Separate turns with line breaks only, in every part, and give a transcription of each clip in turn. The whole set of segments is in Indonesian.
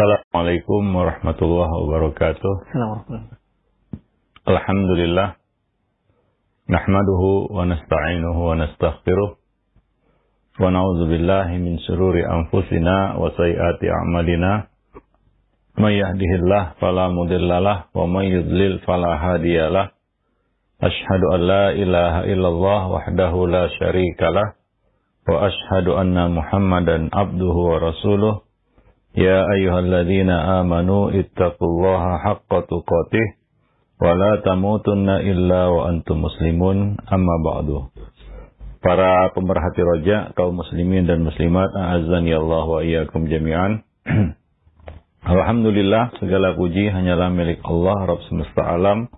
Assalamualaikum warahmatullahi wabarakatuh. Alhamdulillah. Nahmaduhu wa nasta'inuhu wa nastaghfiruh. Wa na'udzu billahi min syururi anfusina wa sayyiati a'malina. May yahdihillahu fala mudhillalah wa may yudlil fala hadiyalah. Asyhadu an la ilaha illallah wahdahu la syarikalah wa asyhadu anna Muhammadan abduhu wa rasuluh. Ya ayyuhalladzina amanu ittaqullaha haqqa tuqatih wa la tamutunna illa wa antum muslimun, amma ba'du. Para pemerhati roja, kaum muslimin dan muslimat, a'azzani Allah wa iyyakum jami'an. Alhamdulillah, segala puji hanyalah milik Allah Rabb semesta alam.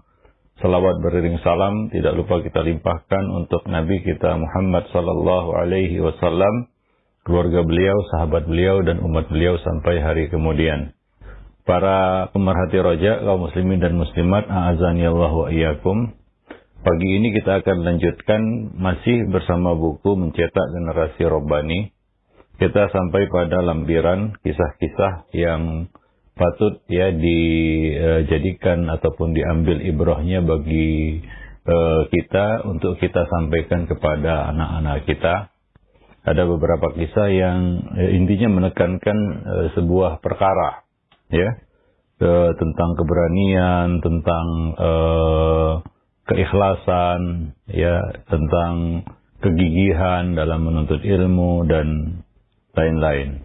Salawat beriring salam tidak lupa kita limpahkan untuk Nabi kita Muhammad sallallahu alaihi wasallam, keluarga beliau, sahabat beliau, dan umat beliau sampai hari kemudian. Para pemerhati roja, kaum muslimin dan muslimat, a'azani Allah wa iyyakum. Pagi ini kita akan lanjutkan masih bersama buku Mencetak Generasi Robbani. Kita sampai pada lampiran kisah-kisah yang patut dijadikan ataupun diambil ibrahnya bagi kita untuk kita sampaikan kepada anak-anak kita. Ada beberapa kisah yang intinya menekankan sebuah perkara, ya, tentang keberanian, tentang keikhlasan, ya, tentang kegigihan dalam menuntut ilmu dan lain-lain.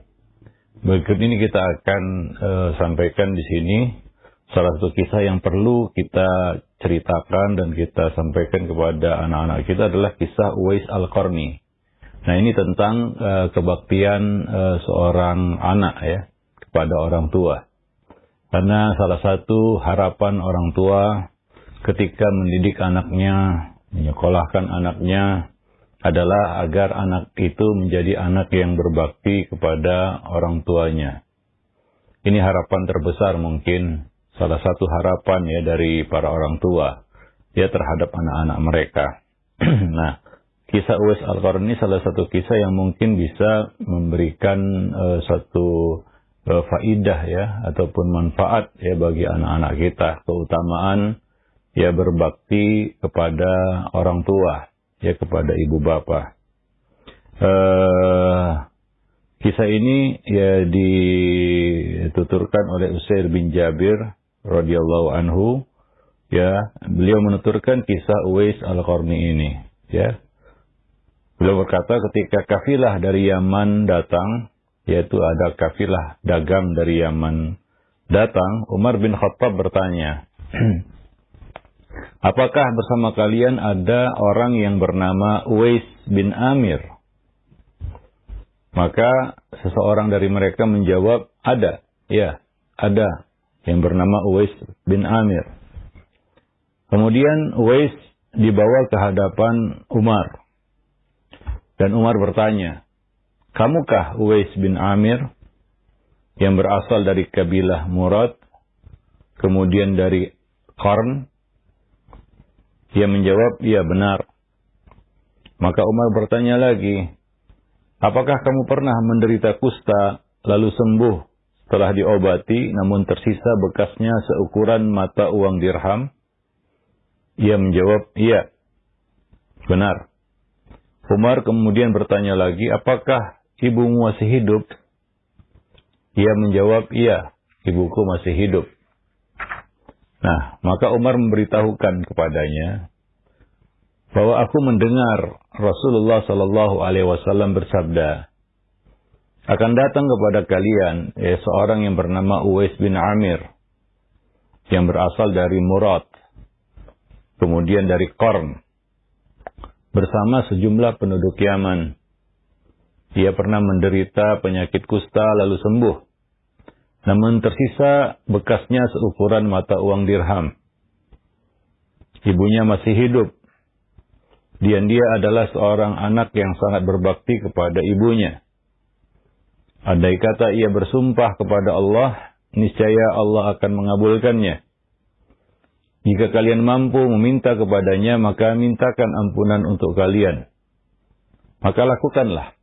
Berikut ini kita akan sampaikan di sini salah satu kisah yang perlu kita ceritakan dan kita sampaikan kepada anak-anak kita adalah kisah Uwais Al-Qarni. Nah, ini tentang kebaktian seorang anak, ya, kepada orang tua. Karena salah satu harapan orang tua ketika mendidik anaknya, menyekolahkan anaknya adalah agar anak itu menjadi anak yang berbakti kepada orang tuanya. Ini harapan terbesar mungkin, salah satu harapan ya dari para orang tua ya terhadap anak-anak mereka. Nah, kisah Uwais Al-Qarni salah satu kisah yang mungkin bisa memberikan satu faidah ya ataupun manfaat ya bagi anak-anak kita, keutamaan ya berbakti kepada orang tua ya, kepada ibu bapa. Kisah ini ya dituturkan oleh Usair bin Jabir radhiyallahu anhu, ya, beliau menuturkan kisah Uwais Al-Qarni ini, ya. Beliau berkata ketika kafilah dari Yaman datang, yaitu ada kafilah dagang dari Yaman datang, Umar bin Khattab bertanya, apakah bersama kalian ada orang yang bernama Uwais bin Amir? Maka seseorang dari mereka menjawab, ada, ya, ada yang bernama Uwais bin Amir. Kemudian Uwais dibawa ke hadapan Umar. Dan Umar bertanya, kamukah Uwais bin Amir yang berasal dari kabilah Murad, kemudian dari Qarn? Dia menjawab, iya benar. Maka Umar bertanya lagi, apakah kamu pernah menderita kusta lalu sembuh setelah diobati namun tersisa bekasnya seukuran mata uang dirham? Ia menjawab, iya benar. Umar kemudian bertanya lagi, apakah ibumu masih hidup? Ia menjawab, iya, ibuku masih hidup. Nah, maka Umar memberitahukan kepadanya bahwa aku mendengar Rasulullah Sallallahu Alaihi Wasallam bersabda, akan datang kepada kalian seorang yang bernama Uwais bin Amir yang berasal dari Murad, kemudian dari Qarn, bersama sejumlah penduduk Yaman. Ia pernah menderita penyakit kusta lalu sembuh, namun tersisa bekasnya seukuran mata uang dirham. Ibunya masih hidup. Dan dia adalah seorang anak yang sangat berbakti kepada ibunya. Andai kata ia bersumpah kepada Allah, niscaya Allah akan mengabulkannya. Jika kalian mampu meminta kepadanya, maka mintakan ampunan untuk kalian. Maka lakukanlah.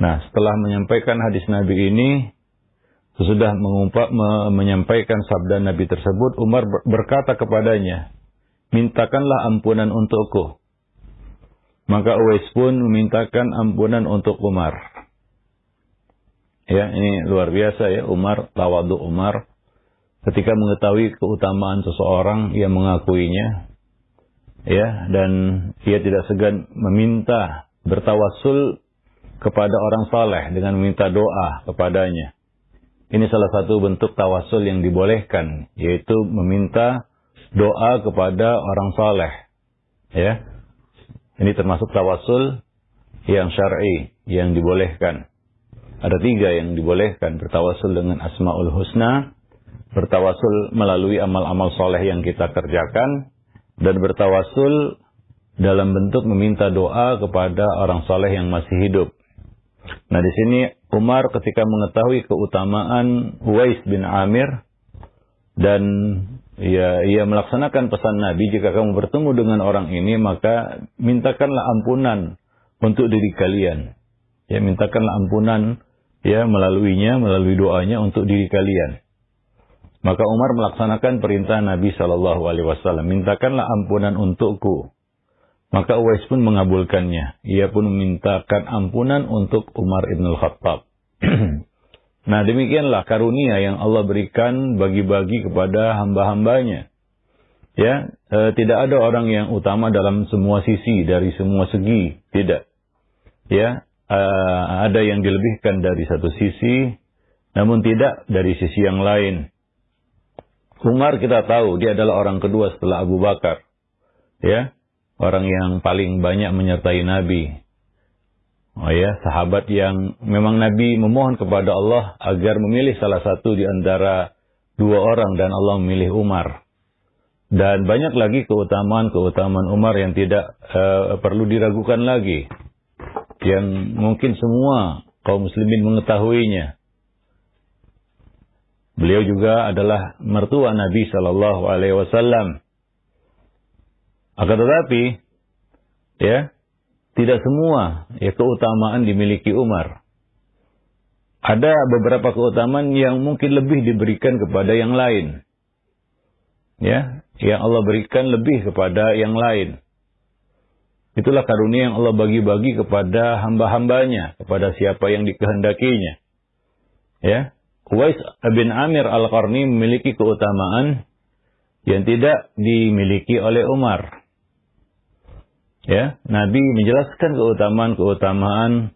Nah, setelah menyampaikan hadis Nabi ini, sesudah menyampaikan sabda Nabi tersebut, Umar berkata kepadanya, mintakanlah ampunan untukku. Maka Uwais pun memintakan ampunan untuk Umar. Ya, ini luar biasa ya, Umar, tawadhu Umar. Ketika mengetahui keutamaan seseorang, ia mengakuinya. Ya, dan ia tidak segan meminta, bertawassul kepada orang saleh dengan meminta doa kepadanya. Ini salah satu bentuk tawassul yang dibolehkan, yaitu meminta doa kepada orang saleh. Ya. Ini termasuk tawassul yang syar'i, yang dibolehkan. Ada 3 yang dibolehkan, bertawassul dengan Asmaul Husna, bertawassul melalui amal-amal soleh yang kita kerjakan, dan bertawassul dalam bentuk meminta doa kepada orang soleh yang masih hidup. Nah, di sini Umar ketika mengetahui keutamaan Uwais bin Amir, dan ia melaksanakan pesan Nabi, jika kamu bertemu dengan orang ini, maka mintakanlah ampunan untuk diri kalian. Ya, mintakanlah ampunan ya melaluinya, melalui doanya untuk diri kalian. Maka Umar melaksanakan perintah Nabi SAW, mintakanlah ampunan untukku. Maka Uwais pun mengabulkannya. Ia pun memintakan ampunan untuk Umar ibn al-Khattab. Nah, demikianlah karunia yang Allah berikan bagi-bagi kepada hamba-hambanya. Ya, tidak ada orang yang utama dalam semua sisi, dari semua segi, tidak. Ya, ada yang dilebihkan dari satu sisi, namun tidak dari sisi yang lain. Umar kita tahu dia adalah orang kedua setelah Abu Bakar. Ya, orang yang paling banyak menyertai Nabi. Oh ya, sahabat yang memang Nabi memohon kepada Allah agar memilih salah satu di antara 2 orang, dan Allah memilih Umar. Dan banyak lagi keutamaan Umar yang tidak perlu diragukan lagi, yang mungkin semua kaum muslimin mengetahuinya. Beliau juga adalah mertua Nabi SAW. Akan tetapi, ya, tidak semua ya keutamaan dimiliki Umar. Ada beberapa keutamaan yang mungkin lebih diberikan kepada yang lain. Ya, yang Allah berikan lebih kepada yang lain. Itulah karunia yang Allah bagi-bagi kepada hamba-hambanya, kepada siapa yang dikehendakinya. Ya, Uwais bin Amir Al-Qarni memiliki keutamaan yang tidak dimiliki oleh Umar. Ya, Nabi menjelaskan keutamaan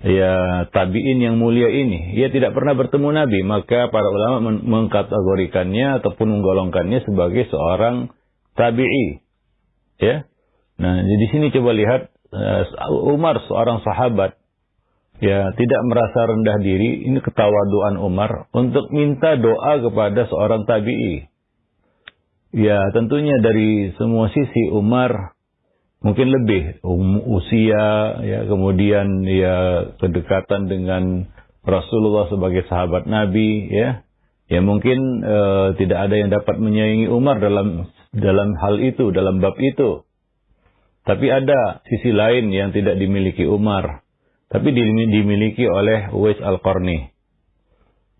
ya tabi'in yang mulia ini. Ia tidak pernah bertemu Nabi, maka para ulama mengkategorikannya ataupun menggolongkannya sebagai seorang tabi'i. Ya. Nah, di sini coba lihat Umar, seorang sahabat, ya, tidak merasa rendah diri. Ini ketawaduan Umar untuk minta doa kepada seorang tabi'i. Ya, tentunya dari semua sisi Umar mungkin lebih usia, ya, kemudian ya kedekatan dengan Rasulullah sebagai sahabat Nabi, ya. Ya mungkin tidak ada yang dapat menyaingi Umar dalam hal itu, dalam bab itu. Tapi ada sisi lain yang tidak dimiliki Umar, tapi dimiliki oleh Uwais Al-Qarni.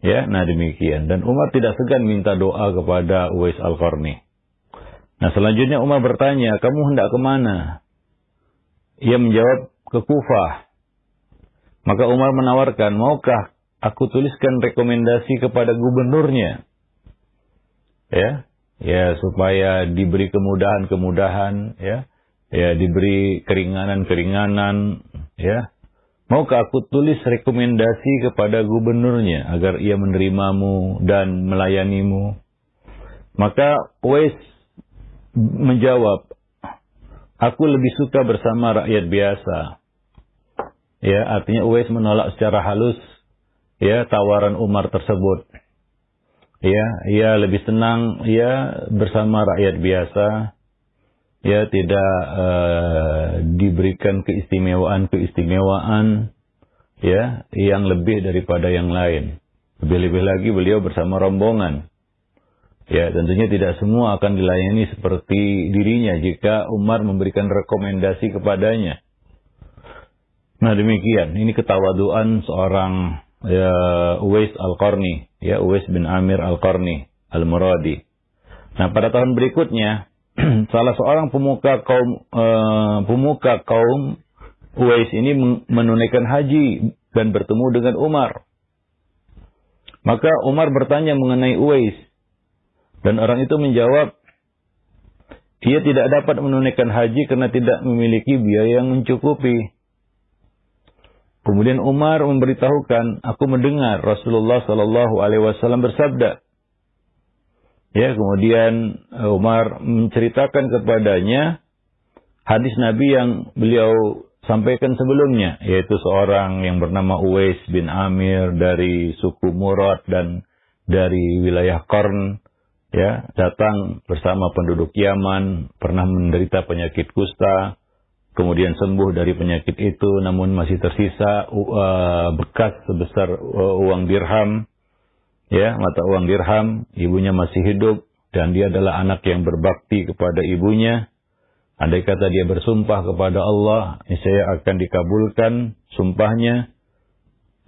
Ya, nah demikian. Dan Umar tidak segan minta doa kepada Uwais Al-Qarni. Nah, selanjutnya Umar bertanya, kamu hendak kemana? Ia menjawab, ke Kufah. Maka Umar menawarkan, maukah aku tuliskan rekomendasi kepada gubernurnya? Ya, supaya diberi kemudahan-kemudahan, ya, diberi keringanan-keringanan, ya. Maukah aku tulis rekomendasi kepada gubernurnya agar ia menerimamu dan melayanimu? Maka Uwais menjawab, aku lebih suka bersama rakyat biasa. Ya, artinya Uwais menolak secara halus ya tawaran Umar tersebut. Ya, ia lebih senang ya bersama rakyat biasa. Ya, tidak diberikan keistimewaan ya yang lebih daripada yang lain. Lebih-lebih lagi beliau bersama rombongan. Ya, tentunya tidak semua akan dilayani seperti dirinya jika Umar memberikan rekomendasi kepadanya. Nah, demikian. Ini ketawaduan seorang ya, Uwais Al-Qarni, ya, Uwais bin Amir Al-Qarni Al-Muradi. Nah, pada tahun berikutnya salah seorang pemuka kaum Uwais ini menunaikan haji dan bertemu dengan Umar. Maka Umar bertanya mengenai Uwais, dan orang itu menjawab, ia tidak dapat menunaikan haji karena tidak memiliki biaya yang mencukupi. Kemudian Umar memberitahukan, aku mendengar Rasulullah Sallallahu Alaihi Wasallam bersabda. Ya, kemudian Umar menceritakan kepadanya hadis Nabi yang beliau sampaikan sebelumnya, yaitu seorang yang bernama Uwais bin Amir dari suku Murad dan dari wilayah Qarn, ya, datang bersama penduduk Yaman, pernah menderita penyakit kusta, kemudian sembuh dari penyakit itu, namun masih tersisa bekas sebesar uang dirham, ya, mata uang dirham. Ibunya masih hidup dan dia adalah anak yang berbakti kepada ibunya. Andai kata dia bersumpah kepada Allah, niscaya akan dikabulkan sumpahnya.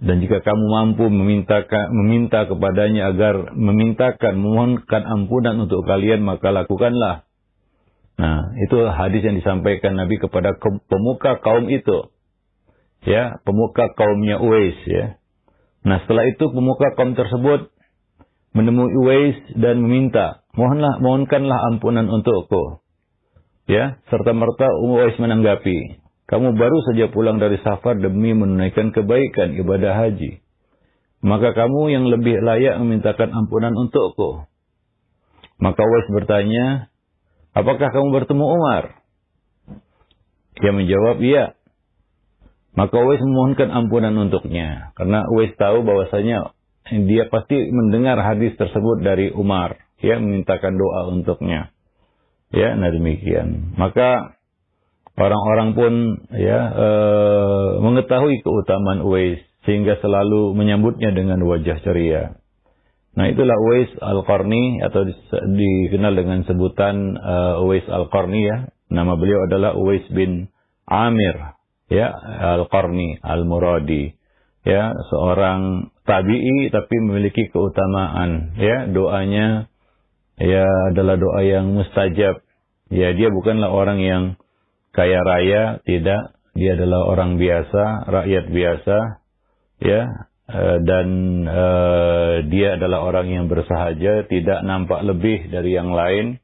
Dan jika kamu mampu meminta kepadanya agar memohonkan ampunan untuk kalian, maka lakukanlah. Nah, itu hadis yang disampaikan Nabi kepada pemuka kaum itu. Ya, pemuka kaumnya Uwais, ya. Nah, setelah itu pemuka kaum tersebut menemui Uwais dan meminta, mohonkanlah ampunan untukku. Ya, serta merta Uwais menanggapi, kamu baru saja pulang dari safar demi menunaikan kebaikan ibadah haji. Maka kamu yang lebih layak memintakan ampunan untukku. Maka Uwais bertanya, apakah kamu bertemu Umar? Dia menjawab, iya. Maka Uwais memohonkan ampunan untuknya. Karena Uwais tahu bahwasanya dia pasti mendengar hadis tersebut dari Umar. Ya, memintakan doa untuknya. Ya, nah demikian. Maka orang-orang pun ya mengetahui keutamaan Uwais sehingga selalu menyambutnya dengan wajah ceria. Nah, itulah Uwais Al-Qarni atau dikenal dengan sebutan Uwais Al-Qarni, ya. Nama beliau adalah Uwais bin Amir, ya, Al-Qarni Al-Muradi. Ya, seorang tabi'i tapi memiliki keutamaan, ya. Doanya ya adalah doa yang mustajab. Ya, dia bukanlah orang yang kaya raya, tidak. Dia adalah orang biasa, rakyat biasa, ya. Dan dia adalah orang yang bersahaja, tidak nampak lebih dari yang lain,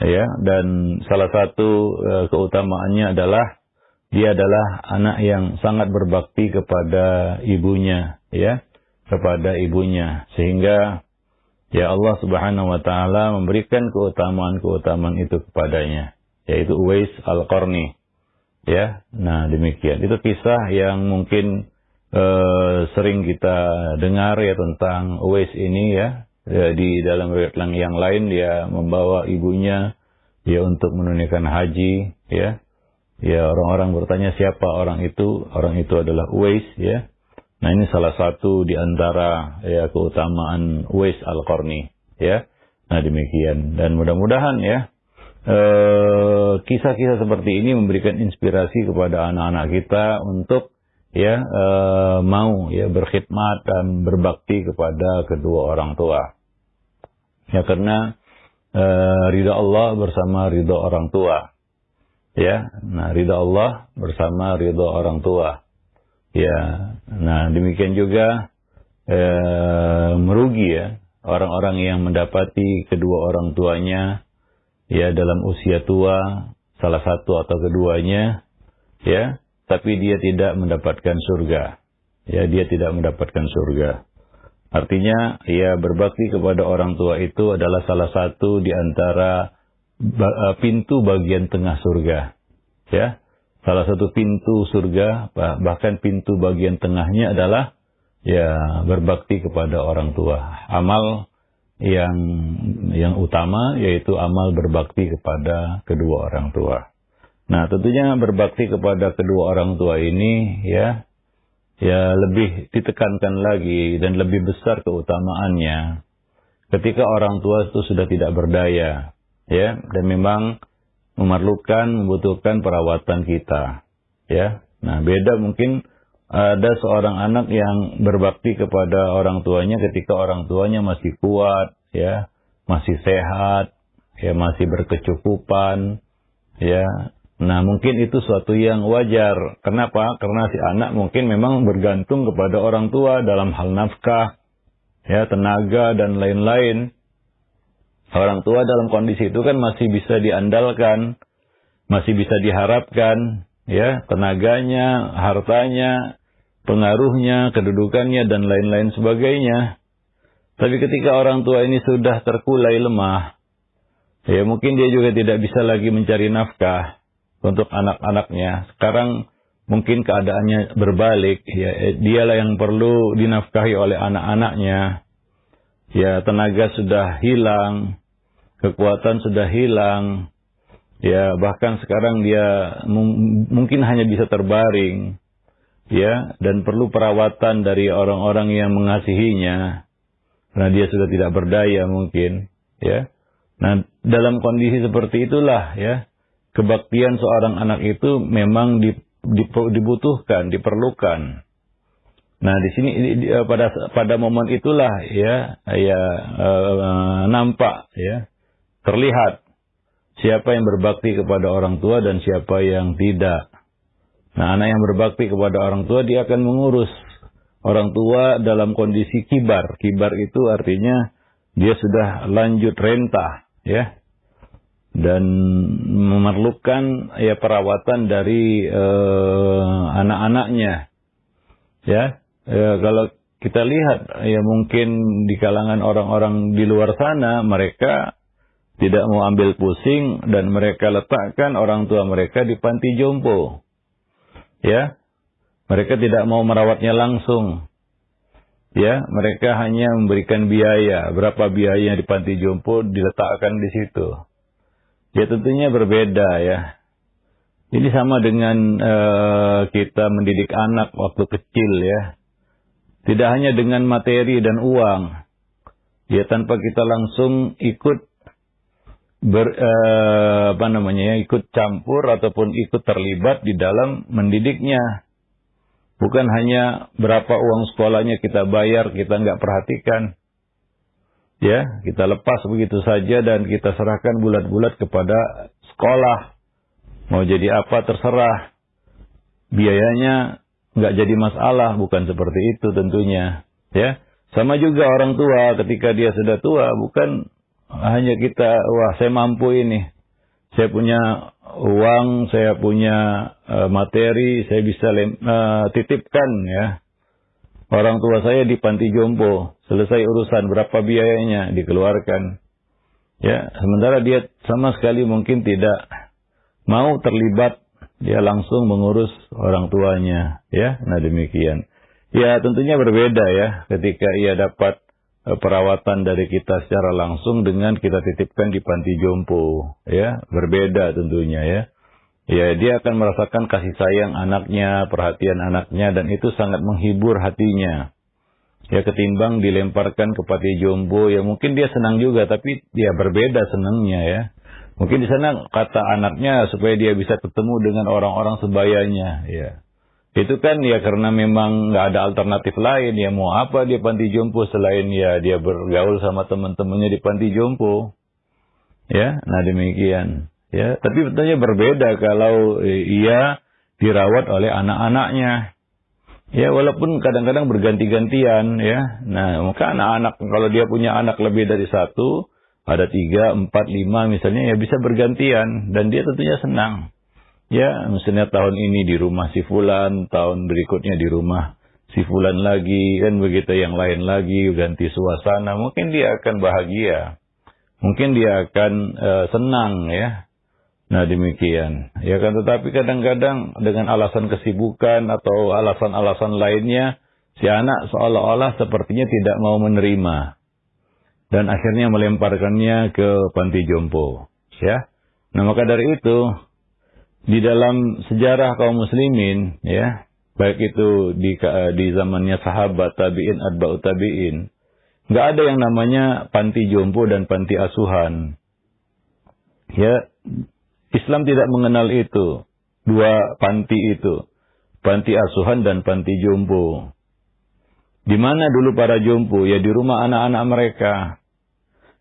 ya. Dan salah satu keutamaannya adalah dia adalah anak yang sangat berbakti kepada ibunya, ya, kepada ibunya, sehingga ya Allah Subhanahu wa taala memberikan keutamaan-keutamaan itu kepadanya, yaitu Uwais Al-Qarni. Ya, nah demikian. Itu kisah yang mungkin sering kita dengar ya tentang Uwais ini, ya. Di dalam riwayat yang lain dia membawa ibunya ya untuk menunaikan haji, ya. Ya, orang-orang bertanya siapa orang itu? Orang itu adalah Uwais, ya. Nah, ini salah satu di antara ya keutamaan Uwais Al-Qarni, ya. Nah, demikian. Dan mudah-mudahan ya kisah-kisah seperti ini memberikan inspirasi kepada anak-anak kita untuk ya mau ya berkhidmat dan berbakti kepada kedua orang tua. Ya, karena ridha Allah bersama ridha orang tua. Ya, nah ridha Allah bersama ridha orang tua. Ya, nah demikian juga merugi ya orang-orang yang mendapati kedua orang tuanya ya dalam usia tua, salah satu atau keduanya, ya, tapi dia tidak mendapatkan surga. Ya, dia tidak mendapatkan surga. Artinya, ya berbakti kepada orang tua itu adalah salah satu di antara pintu bagian tengah surga. Ya, salah satu pintu surga, bahkan pintu bagian tengahnya adalah ya berbakti kepada orang tua. Amal yang utama yaitu amal berbakti kepada kedua orang tua. Nah, tentunya berbakti kepada kedua orang tua ini ya lebih ditekankan lagi dan lebih besar keutamaannya ketika orang tua itu sudah tidak berdaya, ya, dan memang membutuhkan perawatan kita, ya. Nah, beda mungkin ada seorang anak yang berbakti kepada orang tuanya ketika orang tuanya masih kuat, ya, masih sehat, ya, masih berkecukupan, ya. Nah, mungkin itu suatu yang wajar. Kenapa? Karena si anak mungkin memang bergantung kepada orang tua dalam hal nafkah, ya, tenaga dan lain-lain. Orang tua dalam kondisi itu kan masih bisa diandalkan, masih bisa diharapkan, ya, tenaganya, hartanya, pengaruhnya, kedudukannya, dan lain-lain sebagainya. Tapi ketika orang tua ini sudah terkulai lemah, ya mungkin dia juga tidak bisa lagi mencari nafkah untuk anak-anaknya. Sekarang mungkin keadaannya berbalik, ya, dialah yang perlu dinafkahi oleh anak-anaknya. Ya, tenaga sudah hilang, kekuatan sudah hilang, ya, bahkan sekarang dia mungkin hanya bisa terbaring, ya, dan perlu perawatan dari orang-orang yang mengasihinya, karena dia sudah tidak berdaya mungkin, ya. Nah, dalam kondisi seperti itulah, ya, kebaktian seorang anak itu memang dibutuhkan, diperlukan. Nah, di sini pada momen itulah, ya, nampak, ya, terlihat siapa yang berbakti kepada orang tua dan siapa yang tidak. Nah, anak yang berbakti kepada orang tua, dia akan mengurus orang tua dalam kondisi kibar. Kibar itu artinya dia sudah lanjut renta, ya, dan memerlukan, ya, perawatan dari anak-anaknya, ya. Kalau kita lihat, ya, mungkin di kalangan orang-orang di luar sana, mereka tidak mau ambil pusing dan mereka letakkan orang tua mereka di panti jompo. Ya, mereka tidak mau merawatnya langsung. Ya, mereka hanya memberikan biaya. Berapa biayanya di panti jompo diletakkan di situ. Ya, tentunya berbeda, ya. Ini sama dengan kita mendidik anak waktu kecil, ya. Tidak hanya dengan materi dan uang. Ya, tanpa kita langsung ikut ikut campur ataupun ikut terlibat di dalam mendidiknya. Bukan hanya berapa uang sekolahnya kita bayar, kita nggak perhatikan. Ya, kita lepas begitu saja dan kita serahkan bulat-bulat kepada sekolah. Mau jadi apa terserah. Biayanya nggak jadi masalah, bukan seperti itu tentunya. Ya, sama juga orang tua ketika dia sudah tua, bukan hanya kita, wah saya mampu ini, saya punya uang, saya punya materi, saya bisa titipkan, ya, orang tua saya di panti jompo, selesai urusan, berapa biayanya dikeluarkan. Ya, sementara dia sama sekali mungkin tidak mau terlibat, dia langsung mengurus orang tuanya, ya. Nah, demikian. Ya, tentunya berbeda, ya, ketika ia dapat perawatan dari kita secara langsung dengan kita titipkan di panti jompo, ya, berbeda tentunya, ya. Ya, dia akan merasakan kasih sayang anaknya, perhatian anaknya, dan itu sangat menghibur hatinya. Ya, ketimbang dilemparkan ke panti jompo, ya mungkin dia senang juga, tapi dia berbeda senangnya, ya. Mungkin di sana kata anaknya supaya dia bisa ketemu dengan orang-orang sebayanya, ya. Itu kan ya karena memang nggak ada alternatif lain, ya mau apa dia panti jompo selain ya dia bergaul sama teman-temannya di panti jompo. Ya, nah demikian. Ya, tapi tentunya berbeda kalau ia dirawat oleh anak-anaknya. Ya, walaupun kadang-kadang berganti-gantian, ya. Nah, maka anak-anak kalau dia punya anak lebih dari satu, ada 3, 4, 5 misalnya, ya bisa bergantian dan dia tentunya senang. Ya, misalnya tahun ini di rumah si fulan, tahun berikutnya di rumah si fulan lagi, kan begitu, yang lain lagi, ganti suasana. Mungkin dia akan bahagia. Mungkin dia akan senang, ya. Nah, demikian. Ya kan, tetapi kadang-kadang dengan alasan kesibukan atau alasan-alasan lainnya, si anak seolah-olah sepertinya tidak mau menerima. Dan akhirnya melemparkannya ke panti jompo. Ya. Nah, maka dari itu, di dalam sejarah kaum muslimin, ya, baik itu di zamannya sahabat, tabi'in, atba'ut tabi'in, nggak ada yang namanya panti jompo dan panti asuhan. Ya, Islam tidak mengenal itu, dua panti itu. panti asuhan dan panti jompo. Di mana dulu para jompo? Ya di rumah anak-anak mereka.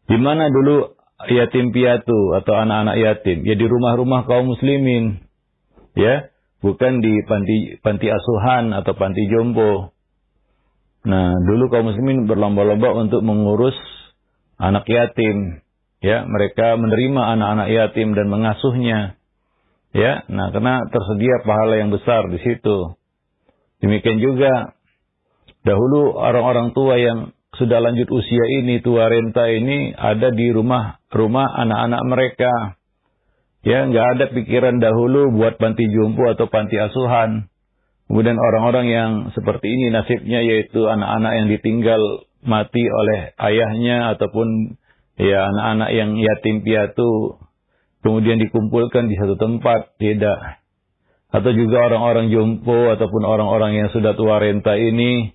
Di mana dulu yatim piatu atau anak-anak yatim? Ya di rumah-rumah kaum muslimin. Ya, bukan di panti asuhan atau panti jompo. Nah, dulu kaum muslimin berlomba-lomba untuk mengurus anak yatim. Ya, mereka menerima anak-anak yatim dan mengasuhnya. Ya, nah karena tersedia pahala yang besar di situ. Demikian juga dahulu orang-orang tua yang sudah lanjut usia ini, tua renta ini ada di rumah anak-anak mereka. Ya, nggak ada pikiran dahulu buat panti jompo atau panti asuhan. Kemudian orang-orang yang seperti ini nasibnya yaitu anak-anak yang ditinggal mati oleh ayahnya ataupun ya anak-anak yang yatim piatu kemudian dikumpulkan di satu tempat, tidak. Atau juga orang-orang jompo ataupun orang-orang yang sudah tua renta ini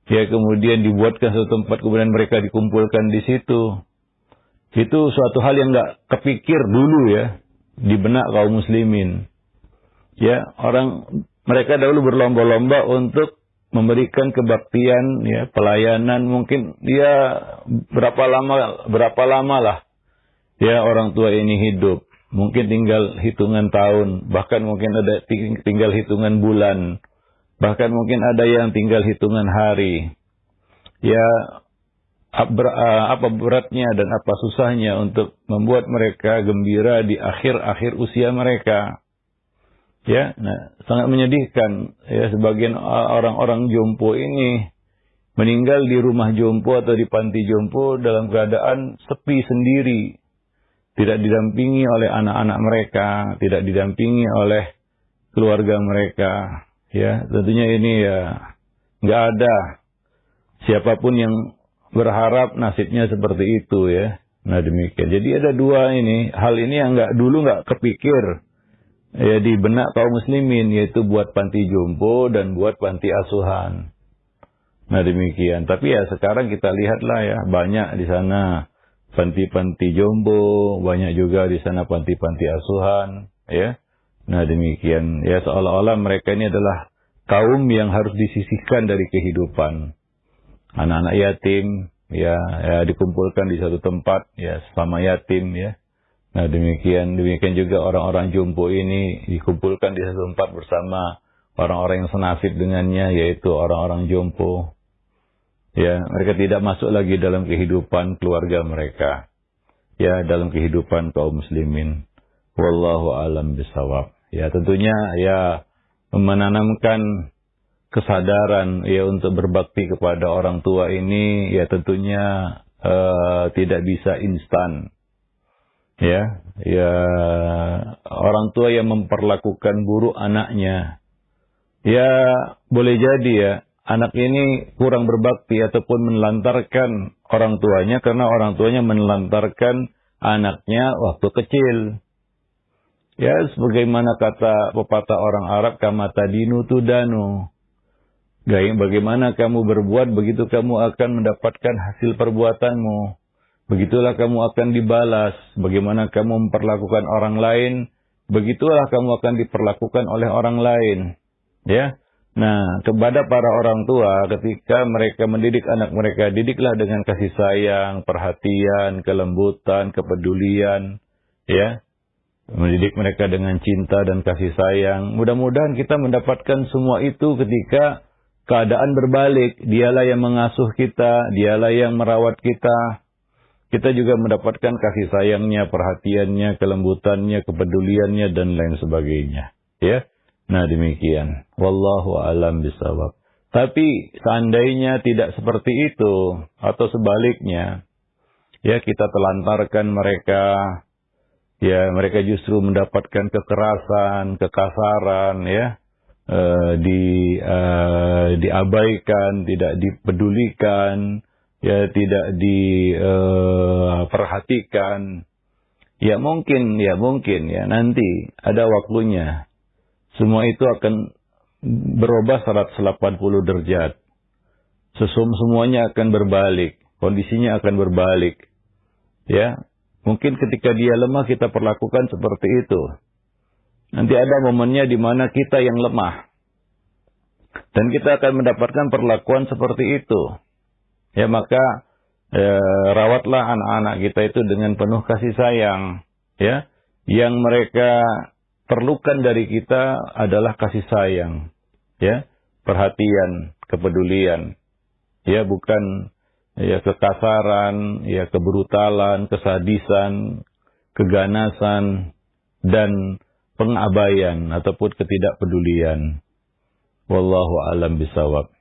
ya kemudian dibuatkan satu tempat kemudian mereka dikumpulkan di situ. Itu suatu hal yang nggak kepikir dulu ya di benak kaum muslimin. Ya, mereka dahulu berlomba-lomba untuk memberikan kebaktian ya, pelayanan mungkin dia berapa lama lah ya orang tua ini hidup. Mungkin tinggal hitungan tahun, bahkan mungkin ada tinggal hitungan bulan. Bahkan mungkin ada yang tinggal hitungan hari. Ya, apa beratnya dan apa susahnya untuk membuat mereka gembira di akhir-akhir usia mereka. Ya, nah, sangat menyedihkan. Ya, sebagian orang-orang jompo ini meninggal di rumah jompo atau di panti jompo dalam keadaan sepi sendiri. Tidak didampingi oleh anak-anak mereka, tidak didampingi oleh keluarga mereka. Ya, tentunya ini ya nggak ada siapapun yang berharap nasibnya seperti itu ya. Nah demikian. Jadi ada dua ini, hal ini yang dulu nggak kepikir ya di benak kaum muslimin, yaitu buat panti jompo dan buat panti asuhan. Nah demikian. Tapi ya sekarang kita lihatlah ya banyak di sana panti-panti jompo, banyak juga di sana panti-panti asuhan ya. Nah demikian, ya seolah-olah mereka ini adalah kaum yang harus disisihkan dari kehidupan. Anak-anak yatim, ya dikumpulkan di satu tempat, ya sama yatim, ya. Nah demikian juga orang-orang jompo ini dikumpulkan di satu tempat bersama orang-orang yang senasib dengannya, yaitu orang-orang jompo. Ya, mereka tidak masuk lagi dalam kehidupan keluarga mereka. Ya, dalam kehidupan kaum muslimin. Wallahu alam bisawab. Ya tentunya ya menanamkan kesadaran ya untuk berbakti kepada orang tua ini ya tentunya tidak bisa instan. Ya orang tua yang memperlakukan buruk anaknya. Ya boleh jadi ya anak ini kurang berbakti ataupun menelantarkan orang tuanya karena orang tuanya menelantarkan anaknya waktu kecil. Ya, sebagaimana kata pepatah orang Arab, kama tadinu tudanu. Bagaimana kamu berbuat, begitu kamu akan mendapatkan hasil perbuatanmu. Begitulah kamu akan dibalas. Bagaimana kamu memperlakukan orang lain, begitulah kamu akan diperlakukan oleh orang lain. Ya. Nah, kepada para orang tua, ketika mereka mendidik anak mereka, didiklah dengan kasih sayang, perhatian, kelembutan, kepedulian. Ya. Mendidik mereka dengan cinta dan kasih sayang. Mudah-mudahan kita mendapatkan semua itu ketika keadaan berbalik. Dialah yang mengasuh kita, dialah yang merawat kita. Kita juga mendapatkan kasih sayangnya, perhatiannya, kelembutannya, kepeduliannya, dan lain sebagainya. Ya, nah demikian. Wallahu a'lam bishawab. Tapi seandainya tidak seperti itu, atau sebaliknya, ya kita telantarkan mereka. Ya, mereka justru mendapatkan kekerasan, kekasaran, ya, diabaikan, tidak dipedulikan, ya, tidak diperhatikan. Ya mungkin, ya nanti ada waktunya. Semua itu akan berubah 180 derajat. Semuanya akan berbalik, kondisinya akan berbalik, ya. Mungkin ketika dia lemah kita perlakukan seperti itu. Nanti ada momennya di mana kita yang lemah. Dan kita akan mendapatkan perlakuan seperti itu. Ya, maka rawatlah anak-anak kita itu dengan penuh kasih sayang. Ya, yang mereka perlukan dari kita adalah kasih sayang. Ya, perhatian, kepedulian. Ya, bukan ya kekasaran, ya kebrutalan, kesadisan, keganasan, dan pengabaian ataupun ketidakpedulian. Wallahu alam bisawab.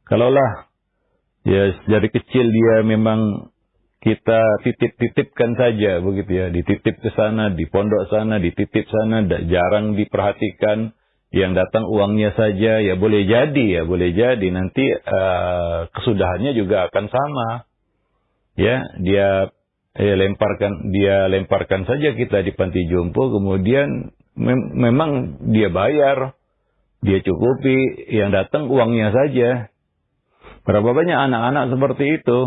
Kalaulah ya dari kecil dia memang kita titip-titipkan saja begitu ya, dititip ke sana, di pondok sana, dititip sana, jarang diperhatikan, yang datang uangnya saja, ya boleh jadi nanti kesudahannya juga akan sama. Ya, dia lemparkan saja kita di panti jompo, kemudian memang dia bayar, dia cukupi, yang datang uangnya saja. Berapa banyak anak-anak seperti itu?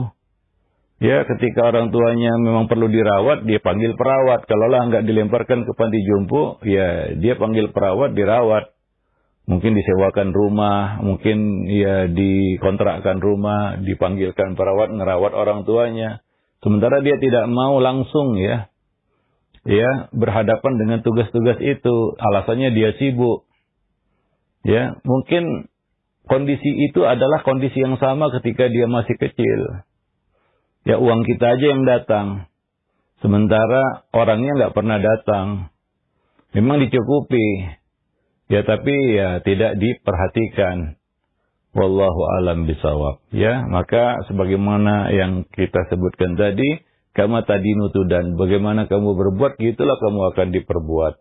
Ya, ketika orang tuanya memang perlu dirawat, dia panggil perawat. Kalaulah nggak dilemparkan ke panti jompo, ya dia panggil perawat, dirawat. Mungkin disewakan rumah, mungkin ya dikontrakkan rumah, dipanggilkan perawat, ngerawat orang tuanya. Sementara dia tidak mau langsung ya berhadapan dengan tugas-tugas itu. Alasannya dia sibuk. Ya, mungkin kondisi itu adalah kondisi yang sama ketika dia masih kecil. Ya, uang kita aja yang datang. Sementara orangnya nggak pernah datang. Memang dicukupi. Ya, tapi ya tidak diperhatikan. Wallahu alam bisawab. Ya, maka sebagaimana yang kita sebutkan tadi, kama tadinu tudan. Bagaimana kamu berbuat, gitulah kamu akan diperbuat.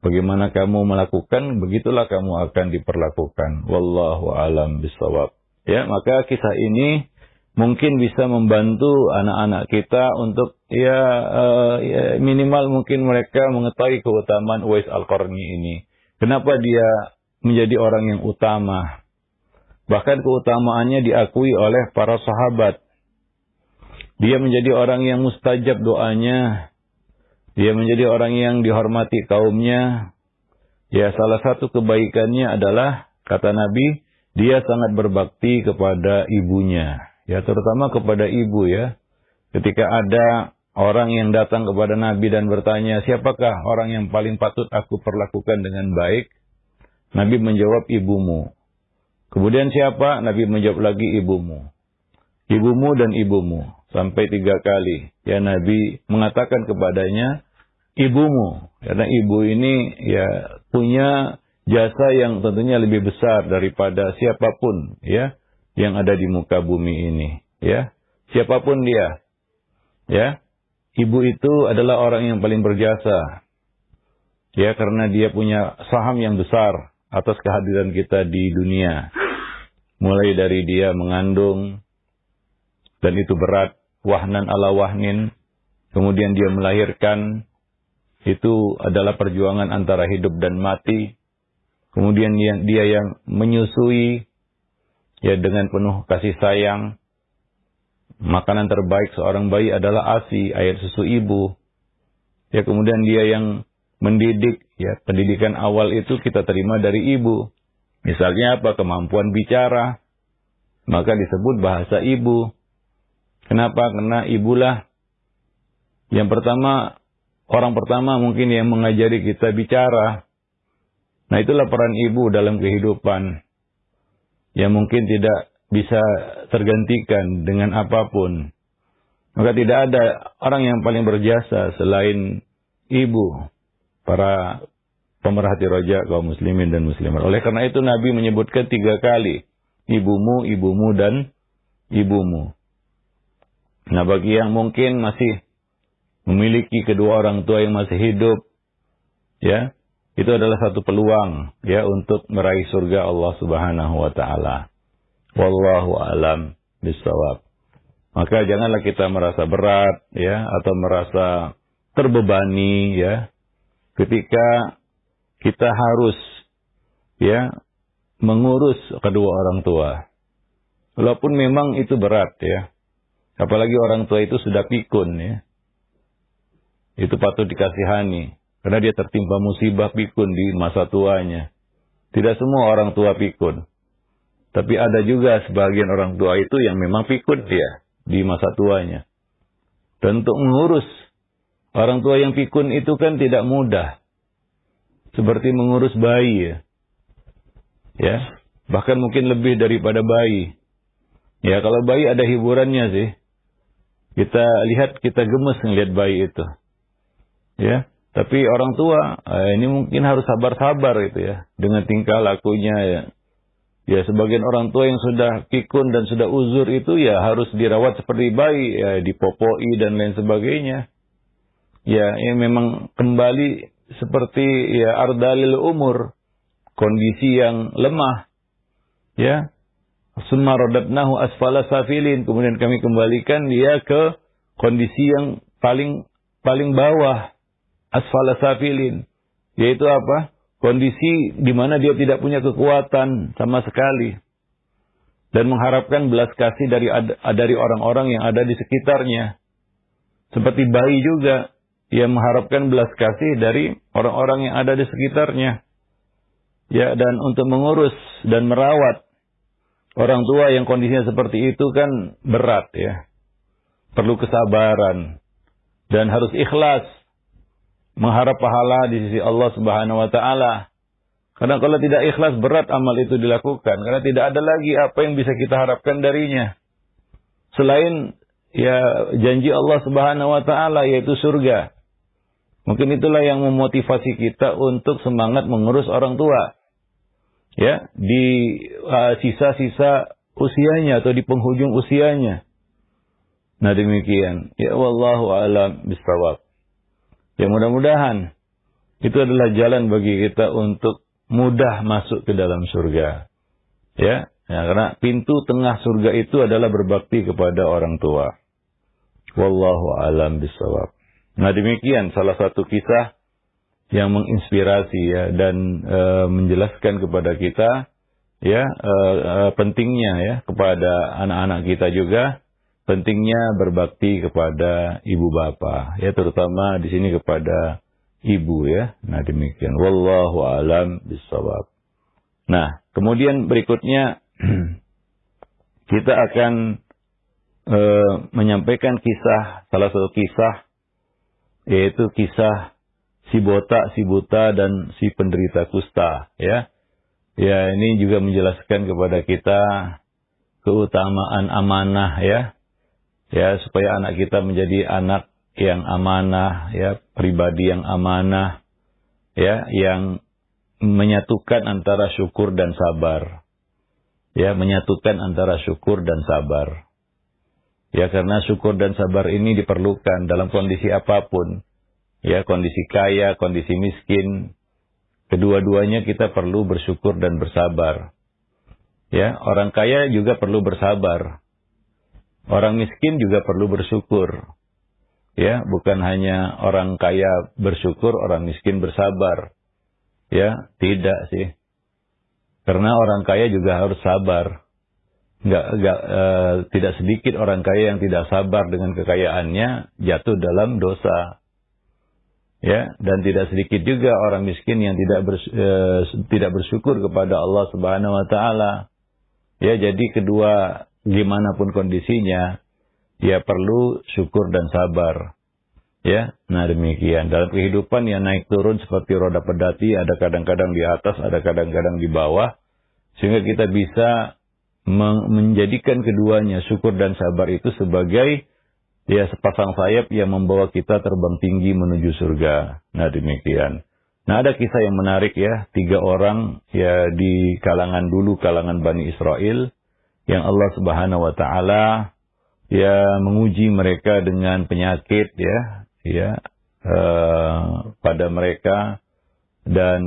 Bagaimana kamu melakukan, begitulah kamu akan diperlakukan. Wallahu alam bisawab. Ya, maka kisah ini mungkin bisa membantu anak-anak kita untuk minimal mungkin mereka mengetahui keutamaan Uwais Al-Qarni ini. Kenapa dia menjadi orang yang utama? Bahkan keutamaannya diakui oleh para sahabat. Dia menjadi orang yang mustajab doanya. Dia menjadi orang yang dihormati kaumnya. Ya, salah satu kebaikannya adalah, kata Nabi, dia sangat berbakti kepada ibunya. Ya, terutama kepada ibu ya. Ketika ada orang yang datang kepada Nabi dan bertanya, siapakah orang yang paling patut aku perlakukan dengan baik? Nabi menjawab, ibumu. Kemudian siapa? Nabi menjawab lagi, ibumu. Ibumu dan ibumu. Sampai 3 kali. Ya, Nabi mengatakan kepadanya, ibumu. Karena ibu ini ya punya jasa yang tentunya lebih besar daripada siapapun ya yang ada di muka bumi ini. Ya, siapapun dia. Ya, ibu itu adalah orang yang paling berjasa. Ya, karena dia punya saham yang besar atas kehadiran kita di dunia. Mulai dari dia mengandung, dan itu berat, wahnan ala wahnin. Kemudian dia melahirkan, itu adalah perjuangan antara hidup dan mati. Kemudian dia yang menyusui, ya dengan penuh kasih sayang. Makanan terbaik seorang bayi adalah ASI, air susu ibu. Ya, kemudian dia yang mendidik, ya pendidikan awal itu kita terima dari ibu. Misalnya apa? Kemampuan bicara. Maka disebut bahasa ibu. Kenapa? Karena ibulah yang pertama, orang pertama mungkin yang mengajari kita bicara. Nah, itulah peran ibu dalam kehidupan. Yang mungkin tidak bisa tergantikan dengan apapun. Maka tidak ada orang yang paling berjasa selain ibu. Para pemerhati roja kaum muslimin dan muslimat. Oleh karena itu Nabi menyebutkan 3 kali. Ibumu, ibumu, dan ibumu. Nah, bagi yang mungkin masih memiliki kedua orang tua yang masih hidup, ya, itu adalah satu peluang, ya, untuk meraih surga Allah Subhanahu wa Ta'ala. Wallahu alam bisawab. Maka janganlah kita merasa berat, ya, atau merasa terbebani, ya, ketika kita harus ya mengurus kedua orang tua. Walaupun memang itu berat ya. Apalagi orang tua itu sudah pikun ya. Itu patut dikasihani karena dia tertimpa musibah pikun di masa tuanya. Tidak semua orang tua pikun. Tapi ada juga sebagian orang tua itu yang memang pikun dia di masa tuanya. Dan untuk mengurus orang tua yang pikun itu kan tidak mudah. Seperti mengurus bayi ya. Ya, bahkan mungkin lebih daripada bayi. Ya, kalau bayi ada hiburannya sih. Kita lihat, kita gemes ngelihat bayi itu. Ya, tapi orang tua ini mungkin harus sabar-sabar gitu ya dengan tingkah lakunya ya. Ya, sebagian orang tua yang sudah pikun dan sudah uzur itu ya harus dirawat seperti bayi, ya dipopoi dan lain sebagainya. Ya, ini memang kembali seperti ya ardalil umur, kondisi yang lemah. Ya. Summa radadnahu asfala safilin, kemudian kami kembalikan dia ke kondisi yang paling bawah, asfala safilin. Yaitu apa? Kondisi di mana dia tidak punya kekuatan sama sekali. Dan mengharapkan belas kasih dari orang-orang yang ada di sekitarnya. Seperti bayi juga. Ia mengharapkan belas kasih dari orang-orang yang ada di sekitarnya. Ya, dan untuk mengurus dan merawat orang tua yang kondisinya seperti itu kan berat ya. Perlu kesabaran. Dan harus ikhlas. Mengharap pahala di sisi Allah Subhanahu wa Ta'ala. Karena kalau tidak ikhlas, berat amal itu dilakukan. Karena tidak ada lagi apa yang bisa kita harapkan darinya. Selain ya janji Allah Subhanahu wa Ta'ala, yaitu surga. Mungkin itulah yang memotivasi kita untuk semangat mengurus orang tua. Ya, di sisa-sisa usianya atau di penghujung usianya. Nah demikian. Ya wallahu a'lam bishawab. Ya mudah-mudahan itu adalah jalan bagi kita untuk mudah masuk ke dalam surga. Ya, karena pintu tengah surga itu adalah berbakti kepada orang tua. Wallahu a'lam bishawab. Nah demikian salah satu kisah yang menginspirasi ya dan menjelaskan kepada kita ya pentingnya ya kepada anak-anak kita juga. Pentingnya berbakti kepada ibu bapa, ya terutama di sini kepada ibu ya. Nah demikian. Wallahu a'lam bishawab. Nah kemudian berikutnya kita akan menyampaikan kisah, salah satu kisah yaitu kisah si botak, si buta dan si penderita kusta ya. Ya ini juga menjelaskan kepada kita keutamaan amanah ya. Ya, supaya anak kita menjadi anak yang amanah, ya, pribadi yang amanah, ya, yang menyatukan antara syukur dan sabar. Ya, menyatukan antara syukur dan sabar. Ya, karena syukur dan sabar ini diperlukan dalam kondisi apapun. Ya, kondisi kaya, kondisi miskin. Kedua-duanya kita perlu bersyukur dan bersabar. Ya, orang kaya juga perlu bersabar. Orang miskin juga perlu bersyukur. Ya, bukan hanya orang kaya bersyukur, orang miskin bersabar. Ya, tidak sih. Karena orang kaya juga harus sabar. Tidak sedikit orang kaya yang tidak sabar dengan kekayaannya jatuh dalam dosa. Ya, dan tidak sedikit juga orang miskin yang tidak bersyukur kepada Allah Subhanahu wa Ta'ala. Ya, jadi kedua gimana pun kondisinya, ya perlu syukur dan sabar. Ya, nah demikian. Dalam kehidupan yang naik turun seperti roda pedati, ada kadang-kadang di atas, ada kadang-kadang di bawah. Sehingga kita bisa menjadikan keduanya, syukur dan sabar itu sebagai ya sepasang sayap yang membawa kita terbang tinggi menuju surga. Nah demikian. Nah ada kisah yang menarik ya, 3 orang ya di kalangan Bani Israel, yang Allah Subhanahu wa Ta'ala ya menguji mereka dengan penyakit pada mereka, dan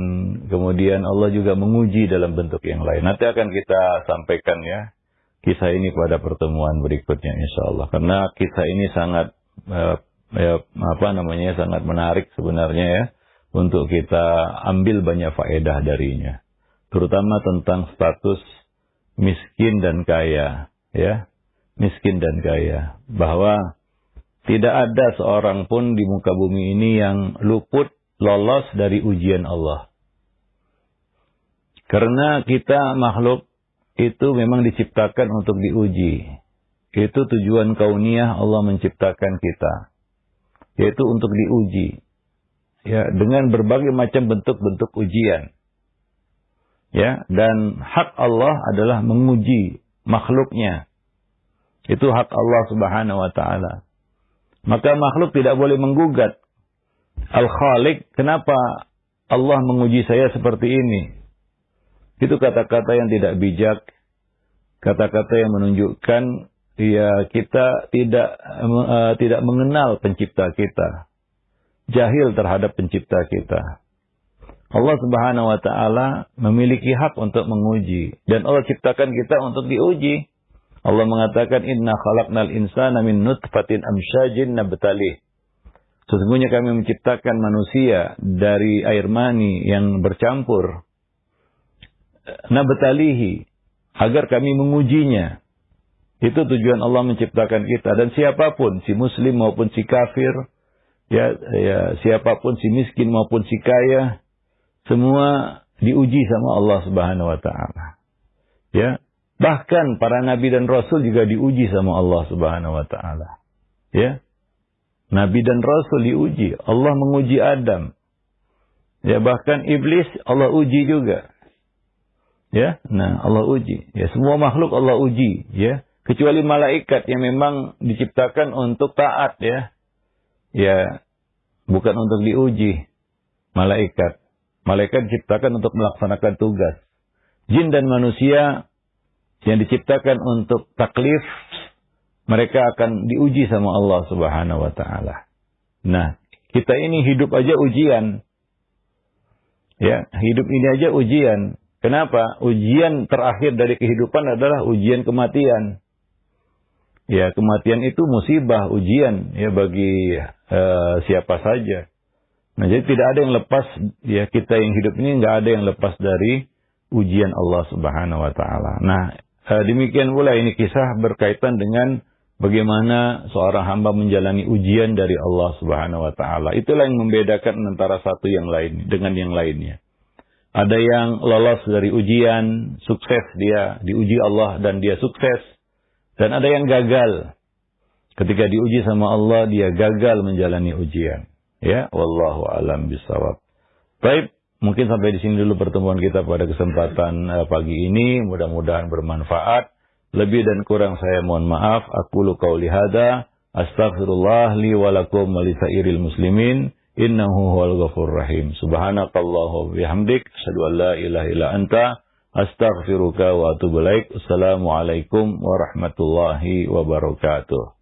kemudian Allah juga menguji dalam bentuk yang lain. Nanti akan kita sampaikan ya kisah ini pada pertemuan berikutnya insyaallah, karena kisah ini sangat sangat menarik sebenarnya ya untuk kita ambil banyak faedah darinya, terutama tentang status miskin dan kaya, ya, miskin dan kaya, bahwa tidak ada seorang pun di muka bumi ini yang lolos dari ujian Allah. Karena kita makhluk itu memang diciptakan untuk diuji. Itu tujuan kauniyah Allah menciptakan kita, yaitu untuk diuji. Ya, dengan berbagai macam bentuk-bentuk ujian. Ya, dan hak Allah adalah menguji makhluknya. Itu hak Allah Subhanahu wa taala. Maka makhluk tidak boleh menggugat Al-Khaliq, kenapa Allah menguji saya seperti ini? Itu kata-kata yang tidak bijak, kata-kata yang menunjukkan ya kita tidak mengenal pencipta kita, jahil terhadap pencipta kita. Allah Subhanahu wa taala memiliki hak untuk menguji, dan Allah ciptakan kita untuk diuji. Allah mengatakan inna khalaqnal insana min nutfatin amsyajin nabtalih. Sesungguhnya kami menciptakan manusia dari air mani yang bercampur, nabtalihi, agar kami mengujinya. Itu tujuan Allah menciptakan kita. Dan siapapun, si muslim maupun si kafir, ya siapapun, si miskin maupun si kaya, semua diuji sama Allah Subhanahu wa taala. Ya, bahkan para nabi dan rasul juga diuji sama Allah Subhanahu wa taala. Ya. Nabi dan rasul diuji. Allah menguji Adam. Ya, bahkan iblis Allah uji juga. Ya, nah Allah uji. Ya, semua makhluk Allah uji, ya. Kecuali malaikat yang memang diciptakan untuk taat, ya. Ya, bukan untuk diuji. Malaikat diciptakan untuk melaksanakan tugas. Jin dan manusia yang diciptakan untuk taklif, mereka akan diuji sama Allah Subhanahu wa taala. Nah, kita ini hidup aja ujian. Ya, hidup ini aja ujian. Kenapa? Ujian terakhir dari kehidupan adalah ujian kematian. Ya, kematian itu musibah, ujian ya bagi siapa saja. Nah, jadi tidak ada yang lepas, ya kita yang hidup ini nggak ada yang lepas dari ujian Allah Subhanahu wa taala. Nah, demikian pula ini kisah berkaitan dengan bagaimana seorang hamba menjalani ujian dari Allah Subhanahu wa taala. Itulah yang membedakan antara satu yang lain dengan yang lainnya. Ada yang lolos dari ujian, sukses dia, diuji Allah dan dia sukses. Dan ada yang gagal. Ketika diuji sama Allah, dia gagal menjalani ujian. Ya, wallahu a'lam bishawab. Baik, mungkin sampai di sini dulu pertemuan kita pada kesempatan pagi ini. Mudah-mudahan bermanfaat. Lebih dan kurang saya mohon maaf. Aqulu qauli hadza, astaghfirullah li wa lakum wa lisairil muslimin. Innahu huwal ghafurur rahim. Subhanakallahu bihamdik, asyhadu an la ilaha illa anta, astaghfiruka wa atubu ilaik. Assalamualaikum warahmatullahi wabarakatuh.